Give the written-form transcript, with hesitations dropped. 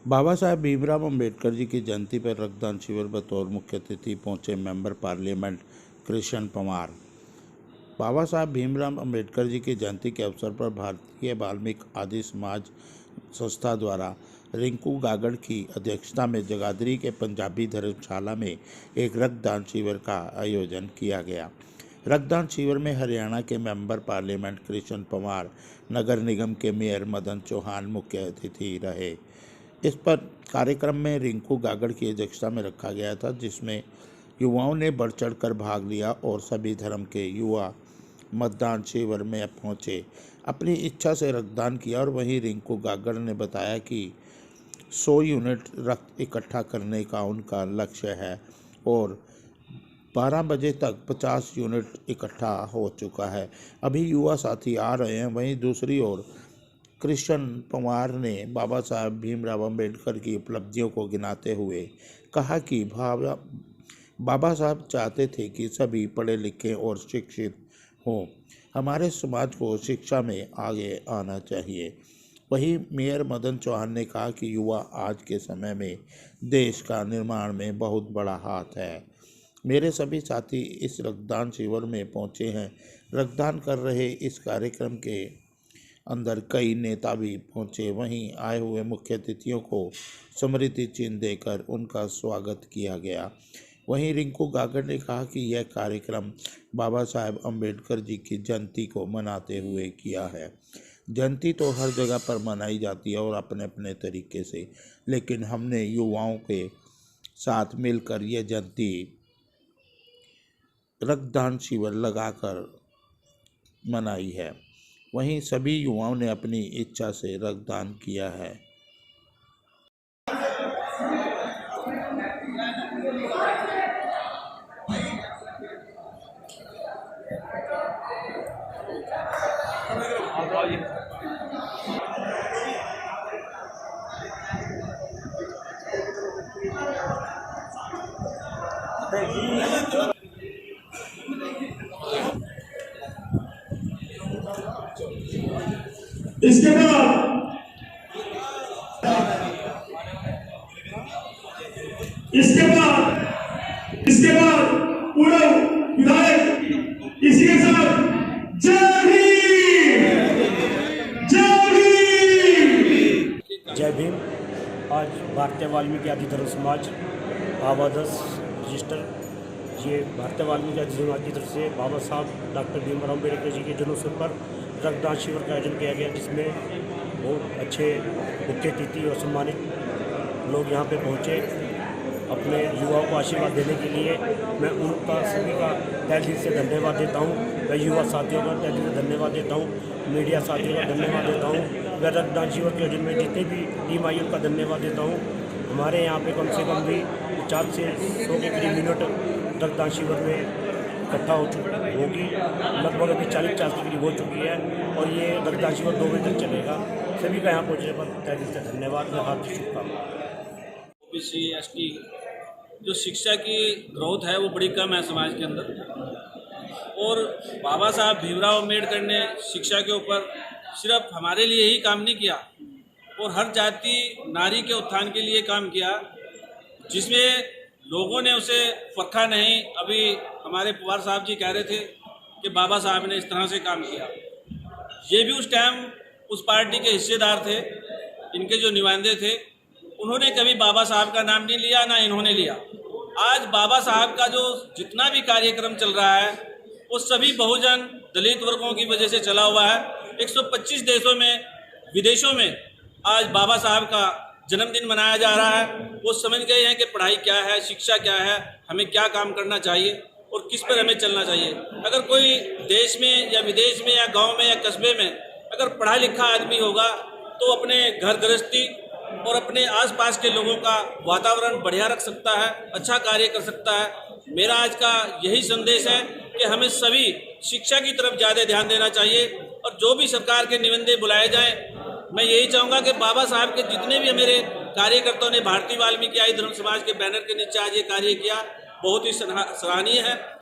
बाबा साहब भीमराव अंबेडकर जी की जयंती पर रक्तदान शिविर बतौर मुख्य अतिथि पहुंचे मेंबर पार्लियामेंट कृष्ण पंवार। बाबा साहब भीमराव अंबेडकर जी की जयंती के अवसर पर भारतीय वाल्मीकि आदि समाज संस्था द्वारा रिंकू गागड़ की अध्यक्षता में जगाधरी के पंजाबी धर्मशाला में एक रक्तदान शिविर का आयोजन किया गया। रक्तदान शिविर में हरियाणा के मेंबर पार्लियामेंट कृष्ण पंवार, नगर निगम के मेयर मदन चौहान मुख्य अतिथि रहे। इस पर कार्यक्रम में रिंकू गागड़ की अध्यक्षता में रखा गया था, जिसमें युवाओं ने बढ़ चढ़कर भाग लिया और सभी धर्म के युवा मतदान शिविर में पहुंचे, अपनी इच्छा से रक्तदान किया। और वहीं रिंकू गागड़ ने बताया कि 100 यूनिट रक्त इकट्ठा करने का उनका लक्ष्य है और 12 बजे तक 50 यूनिट इकट्ठा हो चुका है। अभी युवा साथी आ रहे हैं। वहीं दूसरी ओर कृष्ण पंवार ने बाबा साहब भीमराव अंबेडकर की उपलब्धियों को गिनाते हुए कहा कि बाबा साहब चाहते थे कि सभी पढ़े लिखे और शिक्षित हों। हमारे समाज को शिक्षा में आगे आना चाहिए। वहीं मेयर मदन चौहान ने कहा कि युवा आज के समय में देश का निर्माण में बहुत बड़ा हाथ है। मेरे सभी साथी इस रक्तदान शिविर में पहुंचे हैं। रक्तदान कर रहे इस कार्यक्रम के अंदर कई नेता भी पहुंचे। वहीं आए हुए मुख्य अतिथियों को स्मृति चिन्ह देकर उनका स्वागत किया गया। वहीं रिंकू गागड़ ने कहा कि यह कार्यक्रम बाबा साहब अंबेडकर जी की जयंती को मनाते हुए किया है। जयंती तो हर जगह पर मनाई जाती है और अपने अपने तरीके से, लेकिन हमने युवाओं के साथ मिलकर यह जयंती रक्तदान शिविर लगाकर मनाई है। वहीं सभी युवाओं ने अपनी इच्छा से रक्तदान किया है। इसके बाद पूरा विधायक इसी के साथ जय भीम। आज भारतीय वाल्मीकि आदि धर्म समाज आवादस रजिस्टर ये भारतीय वाल्मीकि आदि समाज की तरफ से बाबा साहब डॉक्टर भीमराव अम्बेडकर जी के जन्मोत्सव पर रक्तदान शिविर का आयोजन किया गया, जिसमें बहुत अच्छे मुख्य अतिथि और सम्मानित लोग यहाँ पे पहुँचे अपने युवाओं को आशीर्वाद देने के लिए। मैं उनका सभी का तहे दिल से धन्यवाद देता हूँ। मैं युवा साथियों का तहे दिल से धन्यवाद देता हूँ, मीडिया साथियों का धन्यवाद देता हूँ। मैं रक्तदान शिविर के आयोजन में जितनी भी टीम आई उनका धन्यवाद देता हूँ। हमारे यहाँ पे कम से कम भी 50 से 100 के करीब यूनिट रक्तदान शिविर में इकट्ठा होगी। लगभग अभी 40-50 के करीब हो चुकी है और ये रक्तदान शिविर 2 बजे तक चलेगा। सभी का यहाँ पहुँचने पर तहे दिल से धन्यवाद। मैं हार्दिक शुभकामनाएं। ओबीसी एसटी जो शिक्षा की ग्रोथ है वो बड़ी कम है समाज के अंदर, और बाबा साहब भीमराव अम्बेडकर ने शिक्षा के ऊपर सिर्फ हमारे लिए ही काम नहीं किया और हर जाति नारी के उत्थान के लिए काम किया, जिसमें लोगों ने उसे परखा नहीं। अभी हमारे पंवार साहब जी कह रहे थे कि बाबा साहब ने इस तरह से काम किया। ये भी उस टाइम उस पार्टी के हिस्सेदार थे, इनके जो नुमाइंदे थे, उन्होंने कभी बाबा साहब का नाम नहीं लिया, ना इन्होंने लिया। आज बाबा साहब का जो जितना भी कार्यक्रम चल रहा है वो सभी बहुजन दलित वर्गों की वजह से चला हुआ है। 125 देशों में, विदेशों में आज बाबा साहब का जन्मदिन मनाया जा रहा है। वो समझ गए हैं कि पढ़ाई क्या है, शिक्षा क्या है, हमें क्या काम करना चाहिए और किस पर हमें चलना चाहिए। अगर कोई देश में या विदेश में या गाँव में या कस्बे में अगर पढ़ा लिखा आदमी होगा तो अपने घर गृहस्थी और अपने आसपास के लोगों का वातावरण बढ़िया रख सकता है, अच्छा कार्य कर सकता है। मेरा आज का यही संदेश है कि हमें सभी शिक्षा की तरफ ज़्यादा ध्यान देना चाहिए और जो भी सरकार के निबंधे बुलाए जाएं, मैं यही चाहूँगा कि बाबा साहब के जितने भी मेरे कार्यकर्ताओं ने भारतीय वाल्मीकि आदि धर्म समाज के बैनर के नीचे आज ये कार्य किया, बहुत ही सराहनीय है।